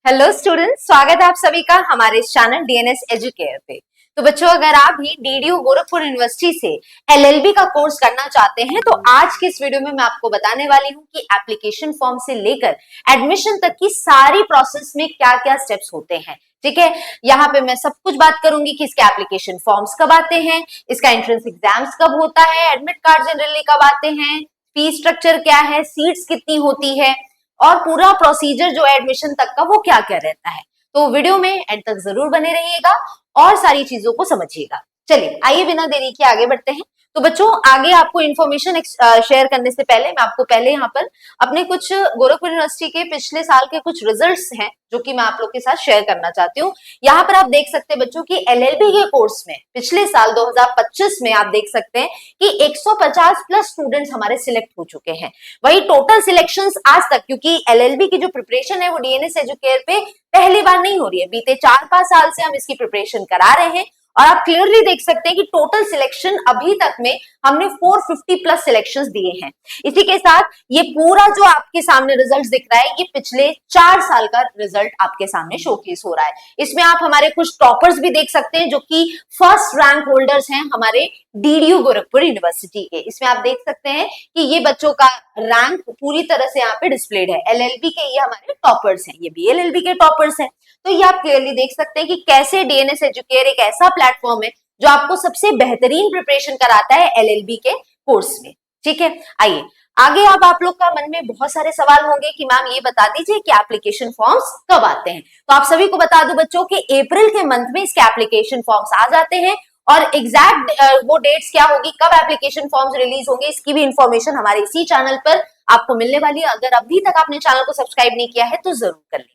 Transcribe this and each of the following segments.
Hello students, स्वागत है आप सभी का हमारे इस चैनल डीएनएस एजुकेयर पे। तो बच्चों, अगर आप भी डीडीयू गोरखपुर यूनिवर्सिटी से एलएलबी का कोर्स करना चाहते हैं तो आज की इस वीडियो में मैं आपको बताने वाली हूँ कि एप्लीकेशन फॉर्म से लेकर एडमिशन तक की सारी प्रोसेस में क्या क्या स्टेप्स होते हैं। ठीक है, यहाँ पे मैं सब कुछ बात करूंगी कि इसके एप्लीकेशन फॉर्म्स कब आते हैं, इसका एंट्रेंस एग्जाम्स कब होता है, एडमिट कार्ड जनरली कब आते हैं, फीस स्ट्रक्चर क्या है, सीट्स कितनी होती है और पूरा प्रोसीजर जो एडमिशन तक का वो क्या क्या रहता है। तो वीडियो में एंड तक जरूर बने रहिएगा और सारी चीजों को समझिएगा। चलिए आइए बिना देरी के आगे बढ़ते हैं। तो बच्चों, आगे आपको इन्फॉर्मेशन शेयर करने से पहले मैं आपको पहले यहाँ पर अपने कुछ गोरखपुर यूनिवर्सिटी के पिछले साल के कुछ रिजल्ट्स हैं जो कि मैं आप लोग के साथ शेयर करना चाहती हूँ। यहाँ पर आप देख सकते हैं बच्चों की एलएलबी के कोर्स में पिछले साल 2025 में आप देख सकते हैं कि 150 प्लस स्टूडेंट्स हमारे सिलेक्ट हो चुके हैं। वही टोटल सिलेक्शंस आज तक, क्योंकि एलएलबी की जो प्रिपरेशन है वो डीएनएस एजुकेयर पे पहली बार नहीं हो रही है, बीते 4-5 साल से हम इसकी प्रिपरेशन करा रहे हैं और आप क्लियरली देख सकते हैं कि टोटल सिलेक्शन अभी तक में हमने 450 प्लस सिलेक्शंस दिए हैं। इसी के साथ ये पूरा जो आपके सामने रिजल्ट दिख रहा है ये पिछले 4 साल का रिजल्ट आपके सामने शोकेस हो रहा है। इसमें आप हमारे कुछ टॉपर्स भी देख सकते हैं जो कि फर्स्ट रैंक होल्डर्स हैं हमारे डीडीयू गोरखपुर यूनिवर्सिटी के। इसमें आप देख सकते हैं कि ये बच्चों का रैंक पूरी तरह से यहाँ पे डिस्प्लेड है। एलएलबी के ये हमारे टॉपर्स हैं, ये भी एलएलबी के टॉपर्स हैं। तो ये आप क्लियरली देख सकते हैं कि कैसे डीएनएस एजुकेयर एक ऐसा प्लेटफॉर्म है जो आपको सबसे बेहतरीन प्रिपरेशन कराता है एलएलबी के कोर्स में। ठीक है, आइए आगे। अब आप लोग का मन में बहुत सारे सवाल होंगे कि मैम ये बता दीजिए कि एप्लीकेशन फॉर्म्स कब आते हैं। तो आप सभी को बता दूं बच्चों कि अप्रैल के मंथ में इसके एप्लीकेशन फॉर्म्स आ जाते हैं और एग्जैक्ट वो डेट्स क्या होगी, कब एप्लीकेशन फॉर्म्स रिलीज होंगे, इसकी भी इंफॉर्मेशन हमारे इसी चैनल पर आपको मिलने वाली है। अगर अभी तक आपने चैनल को सब्सक्राइब नहीं किया है तो जरूर कर लेंगे।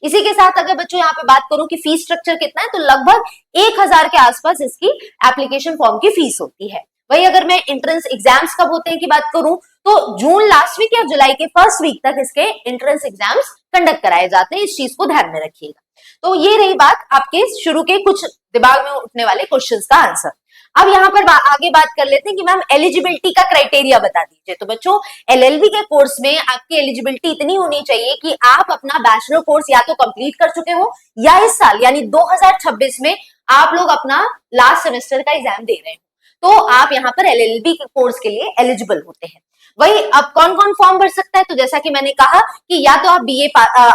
इसी के साथ अगर बच्चों यहाँ पे बात करूं कि फीस स्ट्रक्चर कितना है तो लगभग 1000 के आसपास इसकी एप्लीकेशन फॉर्म की फीस होती है। वही अगर मैं एंट्रेंस एग्जाम्स कब होते हैं की बात करूं तो जून लास्ट वीक या जुलाई के फर्स्ट वीक तक इसके एंट्रेंस एग्जाम्स कंडक्ट कराए जाते हैं। इस चीज को ध्यान में रखिएगा। तो ये रही बात आपके शुरू के कुछ दिमाग में उठने वाले क्वेश्चंस का आंसर। अब यहाँ पर आगे बात कर लेते हैं कि मैम एलिजिबिलिटी का क्राइटेरिया बता दीजिए। तो बच्चों, एलएलबी के कोर्स में आपकी एलिजिबिलिटी इतनी होनी चाहिए कि आप अपना बैचलर कोर्स या तो कंप्लीट कर चुके हो या इस साल यानी 2026 में आप लोग अपना लास्ट सेमेस्टर का एग्जाम दे रहे हो, तो आप यहाँ पर एलएलबी के कोर्स के लिए एलिजिबल होते हैं। वही अब कौन कौन फॉर्म भर सकता है, तो जैसा कि मैंने कहा कि या तो आप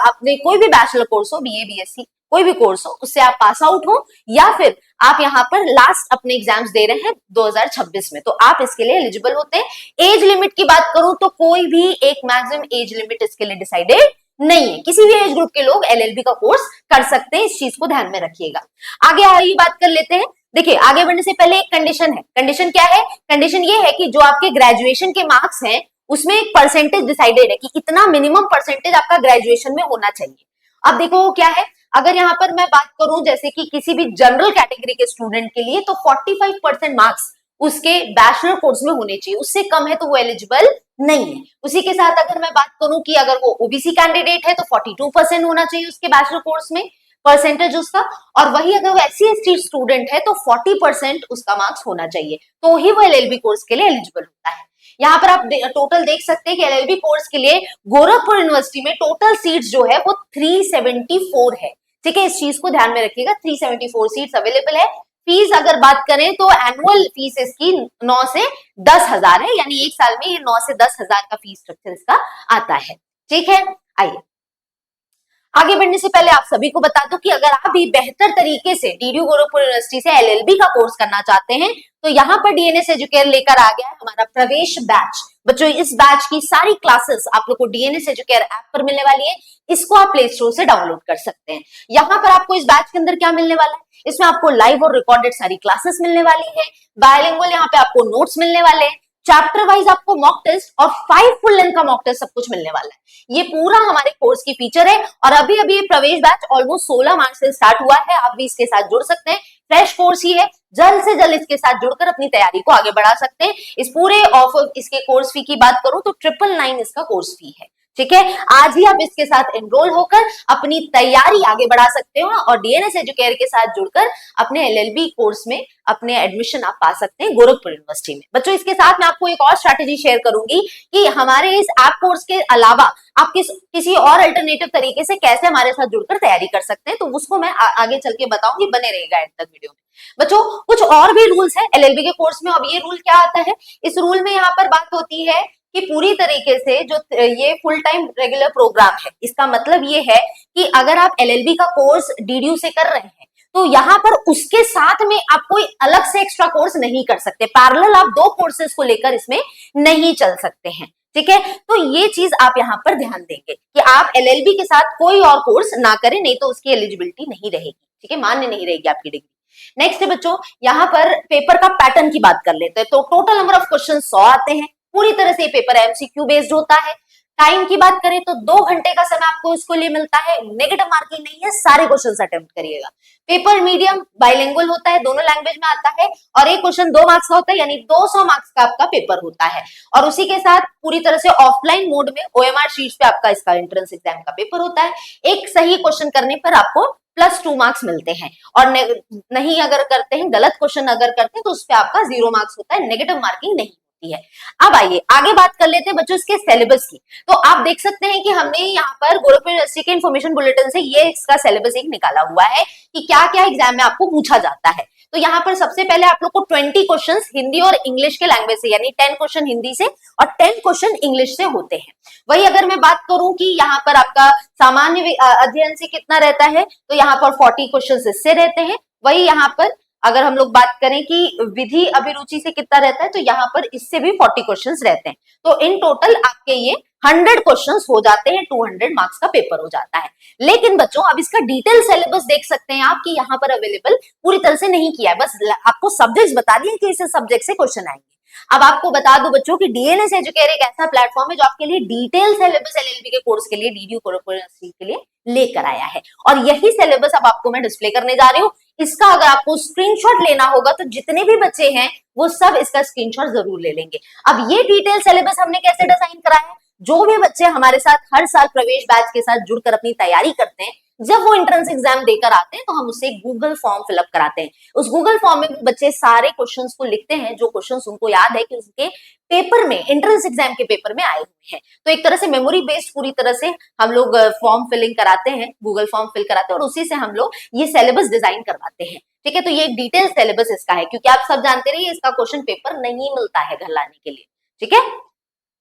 अपने कोई भी बैचलर कोर्स हो, बीए बीएससी कोई भी कोर्स हो, उससे आप पास आउट हो या फिर आप यहाँ पर लास्ट अपने एग्जाम्स दे रहे हैं 2026 में, तो आप इसके लिए एलिजिबल होते हैं। एज लिमिट की बात करूं तो कोई भी एक मैक्सिमम एज लिमिट इसके लिए डिसाइडेड नहीं है, किसी भी एज ग्रुप के लोग एलएलबी का कोर्स कर सकते हैं। इस चीज को ध्यान में रखिएगा। आगे आगे बात कर लेते हैं। देखिए, आगे बढ़ने से पहले एक कंडीशन है। कंडीशन क्या है? कंडीशन ये है कि जो आपके ग्रेजुएशन के मार्क्स हैं उसमें एक परसेंटेज डिसाइडेड है कि इतना मिनिमम परसेंटेज आपका ग्रेजुएशन में होना चाहिए। अब देखो क्या है, अगर यहाँ पर मैं बात करूं जैसे कि किसी भी जनरल कैटेगरी के स्टूडेंट के लिए तो 45% मार्क्स उसके बैचलर कोर्स में होने चाहिए, उससे कम है तो वो एलिजिबल नहीं है। उसी के साथ अगर मैं बात करूं कि अगर वो ओबीसी कैंडिडेट है तो 42% होना चाहिए उसके बैचलर कोर्स में परसेंटेज उसका, और वही अगर वो एससी एसटी स्टूडेंट है तो 40% उसका मार्क्स होना चाहिए, तो ही वो एलएलबी कोर्स के लिए एलिजिबल होता है। यहाँ पर आप टोटल देख सकते हैं कि एलएलबी कोर्स के लिए गोरखपुर यूनिवर्सिटी में टोटल सीट्स जो है वो 374 है। ठीक है, इस चीज को ध्यान में रखिएगा। 374 सीट्स अवेलेबल है। फीस अगर बात करें तो एनुअल फीस इसकी 9 से 10,000 है, यानी एक साल में ये 9 से 10,000 का फीस स्ट्रक्चर इसका आता है। ठीक है, आइए आगे बढ़ने से पहले आप सभी को बता दूं कि अगर आप भी बेहतर तरीके से डीडीयू गोरखपुर यूनिवर्सिटी से एलएलबी का कोर्स करना चाहते हैं तो यहाँ पर डीएनएस एजुकेयर लेकर आ गया है हमारा प्रवेश बैच। बच्चों, इस बैच की सारी क्लासेस आप लोग को डीएनएस एजुकेयर ऐप पर मिलने वाली है। इसको आप प्ले स्टोर से डाउनलोड कर सकते हैं। यहाँ पर आपको इस बैच के अंदर क्या मिलने वाला है, इसमें आपको लाइव और रिकॉर्डेड सारी क्लासेस मिलने वाली है। बायलिंगुअल यहाँ पे आपको नोट्स मिलने वाले हैं। चैप्टर वाइज आपको मॉक टेस्ट और 5 फुल लेंथ का मॉक टेस्ट सब कुछ मिलने वाला है। ये पूरा हमारे कोर्स की फीचर है और अभी अभी ये प्रवेश बैच ऑलमोस्ट 16 मार्च से स्टार्ट हुआ है। आप भी इसके साथ जुड़ सकते हैं। फ्रेश कोर्स ही है, जल्द से जल्द इसके साथ जुड़कर अपनी तैयारी को आगे बढ़ा सकते हैं। इस पूरे ऑफर इसके कोर्स फी की बात करूं तो 999 इसका कोर्स फी है। ठीक है, आज ही आप इसके साथ एनरोल होकर अपनी तैयारी आगे बढ़ा सकते हो और डीएनएस एजुकेयर के साथ जुड़कर अपने एलएलबी कोर्स में अपने एडमिशन आप पा सकते हैं गोरखपुर यूनिवर्सिटी में। बच्चों, इसके साथ मैं आपको एक और स्ट्रैटेजी शेयर करूंगी कि हमारे इस ऐप कोर्स के अलावा आप किसी और अल्टरनेटिव तरीके से कैसे हमारे साथ जुड़कर तैयारी कर सकते हैं, तो उसको मैं आगे चल के बताऊंगी, बने रहेगा एंड तक वीडियो में। बच्चों, कुछ और भी रूल्स है एलएलबी के कोर्स में। अब ये रूल क्या आता है, इस रूल में यहाँ पर बात होती है कि पूरी तरीके से जो ये फुल टाइम रेगुलर प्रोग्राम है, इसका मतलब ये है कि अगर आप एलएलबी का कोर्स डीडीयू से कर रहे हैं तो यहाँ पर उसके साथ में आप कोई अलग से एक्स्ट्रा कोर्स नहीं कर सकते, पैरेलल आप दो कोर्सेज को लेकर इसमें नहीं चल सकते हैं। ठीक है, तो ये चीज आप यहाँ पर ध्यान देंगे कि आप एलएलबी के साथ कोई और कोर्स ना करें, नहीं तो उसकी एलिजिबिलिटी नहीं रहेगी। ठीक है, मान्य नहीं रहेगी आपकी डिग्री। नेक्स्ट है बच्चों, यहाँ पर पेपर का पैटर्न की बात कर लेते हैं। तो टोटल नंबर ऑफ क्वेश्चन 100 आते हैं, पूरी तरह से पेपर एमसीक्यू बेस्ड होता है। टाइम की बात करें तो 2 घंटे का समय आपको इसको लिए मिलता है, नेगेटिव मार्किंग नहीं है, सारे क्वेश्चंस अटेम्प्ट करिएगा। पेपर मीडियम बाइलिंगुअल होता है, दोनों लैंग्वेज में आता है, और एक क्वेश्चन 2 मार्क्स का होता है, यानी 200 मार्क्स का आपका पेपर होता है। और उसी के साथ पूरी तरह से ऑफलाइन मोड में ओएमआर शीट्स पे आपका इसका एंट्रेंस एग्जाम का पेपर होता है। एक सही क्वेश्चन करने पर आपको +2 मार्क्स मिलते हैं, और नहीं अगर करते हैं, गलत क्वेश्चन अगर करते हैं तो उस पर आपका 0 मार्क्स होता है, नेगेटिव मार्किंग नहीं है। अब आइए आगे बात कर लेते हैं बच्चों इसके सिलेबस की। तो आप देख सकते हैं कि हमने यहाँ पर गोरखपुर यूनिवर्सिटी के इन्फॉर्मेशन बुलेटिन से ये इसका सिलेबस एक निकाला हुआ है कि क्या क्या एग्जाम में आपको पूछा जाता है। तो यहाँ पर सबसे पहले आप लोग को 20 क्वेश्चंस हिंदी और इंग्लिश के लैंग्वेज से, यानी 10 क्वेश्चन हिंदी से और 10 क्वेश्चन इंग्लिश से होते हैं। वही अगर मैं बात करूं कि यहाँ पर आपका सामान्य अध्ययन से कितना रहता है, तो यहाँ पर 40 क्वेश्चन इससे रहते हैं। वही यहाँ पर अगर हम लोग बात करें कि विधि अभिरुचि से कितना रहता है, तो यहाँ पर इससे भी 40 क्वेश्चंस रहते हैं। तो इन टोटल आपके ये 100 क्वेश्चंस हो जाते हैं, 200 मार्क्स का पेपर हो जाता है। लेकिन बच्चों, अब इसका डिटेल सिलेबस देख सकते हैं आप कि यहाँ पर अवेलेबल पूरी तरह से नहीं किया है, बस आपको सब्जेक्ट्स बता दिए कि इस सब्जेक्ट से क्वेश्चन आएंगे। अब आपको बता दूं बच्चों कि डीएनएस एजुकेयर एक ऐसा प्लेटफॉर्म है जो आपके लिए डिटेल सिलेबस एलएलबी के कोर्स के लिए डीडीयू गोरखपुर यूनिवर्सिटी के लिए लेकर आया है, और यही सिलेबस अब आपको मैं डिस्प्ले करने जा रही हूँ। इसका अगर आपको स्क्रीनशॉट लेना होगा तो जितने भी बच्चे हैं वो सब इसका स्क्रीनशॉट जरूर ले लेंगे। अब ये डिटेल सिलेबस हमने कैसे डिजाइन करा है, जो भी बच्चे हमारे साथ हर साल प्रवेश बैच के साथ जुड़कर अपनी तैयारी करते हैं, जब वो एंट्रेंस एग्जाम देकर आते हैं तो हम उससे गूगल फॉर्म फिलअप कराते हैं। उस गूगल फॉर्म में बच्चे सारे क्वेश्चंस को लिखते हैं जो क्वेश्चंस उनको याद है कि उसके पेपर में, एंट्रेंस एग्जाम के पेपर में आए हुए हैं। तो एक तरह से मेमोरी बेस्ड पूरी तरह से हम लोग फॉर्म फिलिंग कराते हैं, गूगल फॉर्म फिल कराते हैं, और उसी से हम लोग ये सिलेबस डिजाइन करवाते हैं। ठीक है, तो ये एक डिटेल सिलेबस इसका है, क्योंकि आप सब जानते रहिए इसका क्वेश्चन पेपर नहीं मिलता है घर लाने के लिए। ठीक है,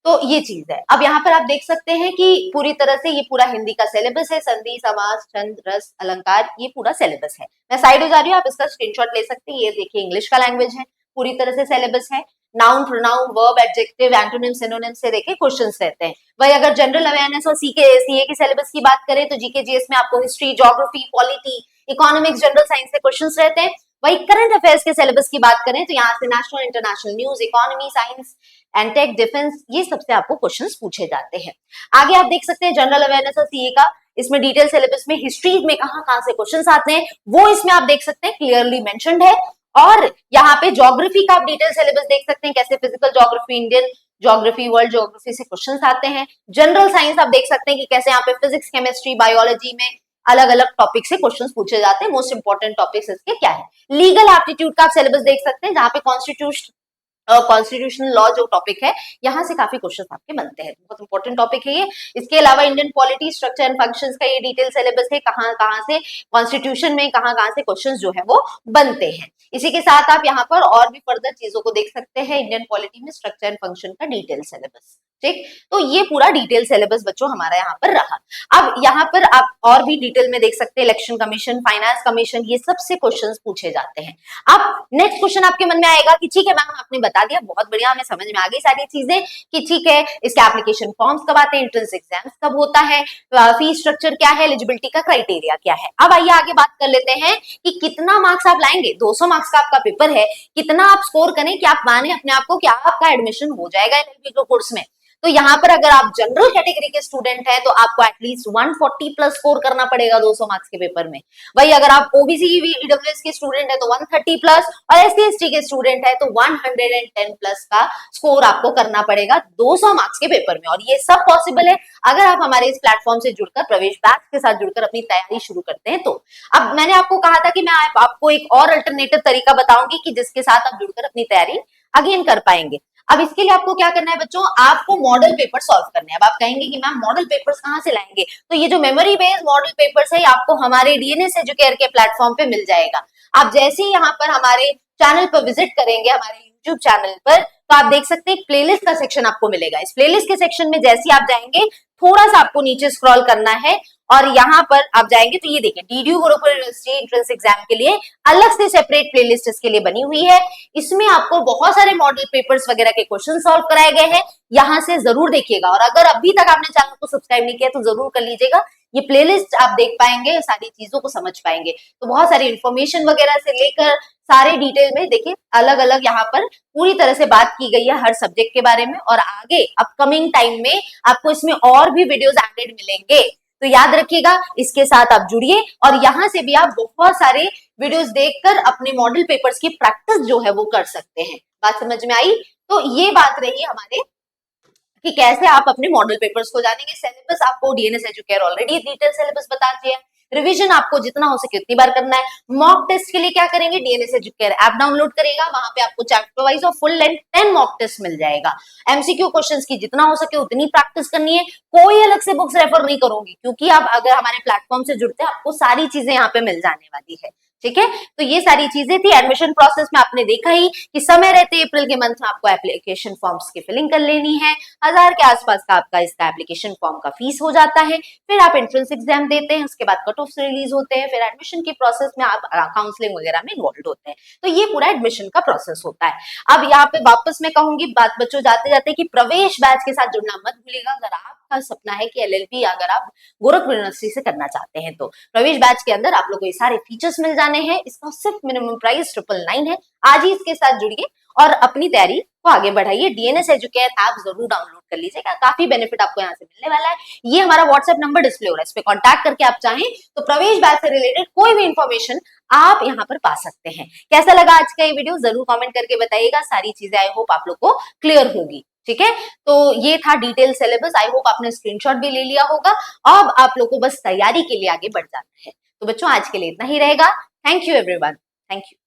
तो ये चीज है। अब यहाँ पर आप देख सकते हैं कि पूरी तरह से ये पूरा हिंदी का सिलेबस है, संधि, समास, छंद, रस, अलंकार, ये पूरा सिलेबस है। मैं साइड हो जा रही हूँ, आप इसका स्क्रीनशॉट ले सकते हैं। ये देखिए इंग्लिश का लैंग्वेज है, पूरी तरह से सिलेबस है। Noun, pronoun, verb, adjective, antonym, synonym से देखिए क्वेश्चंस रहते हैं। वही अगर जनरल अवेयरनेस और सीए की सिलेबस की बात करें तो जीके जीएस में आपको history, geography, polity, economics, general science से क्वेश्चंस रहते हैं। वही करंट अफेयर्स के सिलेबस की बात करें तो यहाँ से national, international news, economy, science and tech, defence, ये सबसे आपको क्वेश्चंस पूछे जाते हैं। आगे आप देख सकते हैं जनरल अवेयरनेस और सीए का, इसमें डिटेल सिलेबस में हिस्ट्री में कहां से क्वेश्चंस आते हैं वो इसमें आप देख सकते हैं, क्लियरली मेंशन्ड है। और यहाँ पे ज्योग्राफी का आप डिटेल सिलेबस देख सकते हैं, कैसे physical geography, Indian geography, world geography से क्वेश्चंस आते हैं। जनरल साइंस आप देख सकते हैं कि कैसे यहाँ पे फिजिक्स, केमिस्ट्री, बायोलॉजी में अलग अलग टॉपिक से क्वेश्चंस पूछे जाते हैं। मोस्ट इंपोर्टेंट टॉपिक्स इसके क्या है। लीगल एप्टीट्यूड का आप सिलेबस देख सकते हैं, जहाँ पे कॉन्स्टिट्यूशनल लॉ जो टॉपिक है, यहाँ से काफी क्वेश्चंस आपके बनते हैं, बहुत इंपॉर्टेंट टॉपिक है ये। इसके अलावा Indian polity, structure and functions का ये डिटेल सिलेबस है, कहाँ से कॉन्स्टिट्यूशन में कहाँ से क्वेश्चंस जो है वो बनते हैं। इसी के साथ आप यहाँ पर और भी फर्दर चीजों को देख सकते हैं, इंडियन पॉलिटी में स्ट्रक्चर एंड फंक्शन का डिटेल सिलेबस। ठीक, तो ये पूरा डिटेल सिलेबस बच्चों हमारा यहाँ पर रहा। अब यहाँ पर आप और भी डिटेल में देख सकते हैं, इलेक्शन कमीशन, फाइनेंस कमीशन, ये सबसे क्वेश्चंस पूछे जाते हैं। अब नेक्स्ट क्वेश्चन आपके मन में आएगा कि ठीक है मैम, आपने बता दिया, बहुत बढ़िया, हमें समझ में आ गई सारी चीजें कि ठीक है इसके एप्लीकेशन फॉर्म्स कब आते हैं, एंट्रेंस एग्जाम्स कब होता है, फीस स्ट्रक्चर क्या है, एलिजिबिलिटी का क्राइटेरिया क्या है। अब आइए आगे बात कर लेते हैं कि कितना मार्क्स आप लाएंगे। 200 मार्क्स का आपका पेपर है, कितना आप स्कोर करें कि आप माने अपने आप को कि आपका एडमिशन हो जाएगा एलएलबी के कोर्स में। तो यहाँ पर अगर आप जनरल कैटेगरी के स्टूडेंट हैं तो आपको एटलीस्ट 140 प्लस स्कोर करना पड़ेगा 200 मार्क्स के पेपर में। वही अगर आप ओबीसी ईडब्ल्यूएस के स्टूडेंट है तो 130 प्लस, और एससी एसटी के स्टूडेंट है तो 110 प्लस का स्कोर आपको करना पड़ेगा 200 मार्क्स के पेपर में। और ये सब पॉसिबल है अगर आप हमारे इस प्लेटफॉर्म से जुड़कर, प्रवेश बैच के साथ जुड़कर अपनी तैयारी शुरू करते हैं तो। अब मैंने आपको कहा था कि मैं आपको एक और अल्टरनेटिव तरीका बताऊंगी कि जिसके साथ आप जुड़कर अपनी तैयारी अगेन कर पाएंगे। अब इसके लिए आपको क्या करना है बच्चों, आपको मॉडल पेपर सॉल्व करने हैं। अब आप कहेंगे कि मैम मॉडल पेपर्स कहाँ से लाएंगे, तो ये जो मेमोरी बेस्ड मॉडल पेपर्स है आपको हमारे डीएनएस एजुकेयर के प्लेटफॉर्म पे मिल जाएगा। आप जैसे ही यहाँ पर हमारे चैनल पर विजिट करेंगे, हमारे यूट्यूब चैनल पर, तो आप देख सकते हैं प्लेलिस्ट का सेक्शन आपको मिलेगा। इस प्लेलिस्ट के सेक्शन में जैसे ही आप जाएंगे, थोड़ा सा आपको नीचे स्क्रॉल करना है और यहाँ पर आप जाएंगे तो ये देखिए DDU Gorakhpur university entrance exam के लिए अलग से सेपरेट प्लेलिस्ट इसके लिए बनी हुई है। इसमें आपको बहुत सारे मॉडल पेपर्स वगैरह के क्वेश्चन सॉल्व कराए गए हैं, यहाँ से जरूर देखिएगा। और अगर अभी तक आपने चैनल को सब्सक्राइब नहीं किया तो जरूर कर लीजिएगा। ये प्लेलिस्ट आप देख पाएंगे, सारी चीजों को समझ पाएंगे। तो बहुत सारी इंफॉर्मेशन वगैरह से लेकर सारे डिटेल में देखिए अलग अलग यहाँ पर पूरी तरह से बात की गई है हर सब्जेक्ट के बारे में। और आगे अपकमिंग टाइम में आपको इसमें और भी वीडियोस एडेड मिलेंगे, तो याद रखिएगा इसके साथ आप जुड़िए। और यहाँ से भी आप बहुत सारे वीडियोस देखकर अपने मॉडल पेपर्स की प्रैक्टिस जो है वो कर सकते हैं। बात समझ में आई? तो ये बात रही हमारे कि कैसे आप अपने मॉडल पेपर्स को जानेंगे। सिलेबस आपको DNS educare already detail syllabus बता दिया है। रिवीजन आपको जितना हो सके उतनी बार करना है। मॉक टेस्ट के लिए क्या करेंगे, डीएनएस एजुकेयर ऐप डाउनलोड करेगा, वहां पे आपको चैप्टर वाइज और फुल लेंथ 10 मॉक टेस्ट मिल जाएगा। एमसीक्यू क्वेश्चंस की जितना हो सके उतनी प्रैक्टिस करनी है। कोई अलग से बुक्स रेफर नहीं करूंगी क्योंकि आप अगर हमारे प्लेटफॉर्म से जुड़ते हैं आपको सारी चीजें यहाँ पे मिल जाने वाली है। ठीक है, तो ये सारी चीजें थी। एडमिशन प्रोसेस में आपने देखा ही कि समय रहते अप्रैल के मंथ में आपको एप्लीकेशन फॉर्म्स की फिलिंग कर लेनी है। 1000 के आसपास का आपका इसका एप्लीकेशन फॉर्म का फीस हो जाता है। फिर आप एंट्रेंस एग्जाम देते हैं, उसके बाद कट ऑफ रिलीज होते हैं, फिर एडमिशन की प्रोसेस में आप काउंसलिंग वगैरह में इन्वॉल्व होते हैं। तो ये पूरा एडमिशन का प्रोसेस होता है। अब यहाँ पे वापस मैं कहूंगी बात बच्चों जाते जाते कि प्रवेश बैच के साथ जुड़ना मत भूलिएगा। अगर आपका सपना है कि एलएलबी अगर आप गोरखपुर यूनिवर्सिटी से करना चाहते हैं तो प्रवेश बैच के अंदर आप लोगों को ये सारे फीचर्स मिल जाने हैं। इसका सिर्फ मिनिमम प्राइस 999 है। आज ही इसके साथ जुड़िए और अपनी तैयारी को आगे बढ़ाइए। डीएनएस एजुकेयर ऐप जरूर डाउनलोड कर लीजिएगा, काफी बेनिफिट आपको यहाँ से मिलने वाला है। ये हमारा व्हाट्सएप नंबर डिस्प्ले हो रहा है, इस पे कांटेक्ट करके आप चाहें तो प्रवेश बैच से रिलेटेड कोई भी इंफॉर्मेशन आप यहाँ पर पा सकते हैं। कैसा लगा आज का ये वीडियो जरूर कमेंट करके बताइएगा। सारी चीजें आई होप आप लोग को क्लियर होगी। ठीक है, तो ये था डिटेल सिलेबस। आई होप आपने स्क्रीनशॉट भी ले लिया होगा। अब आप लोग को बस तैयारी के लिए आगे बढ़ जाना है। तो बच्चों आज के लिए इतना ही रहेगा। Thank you everyone, thank you.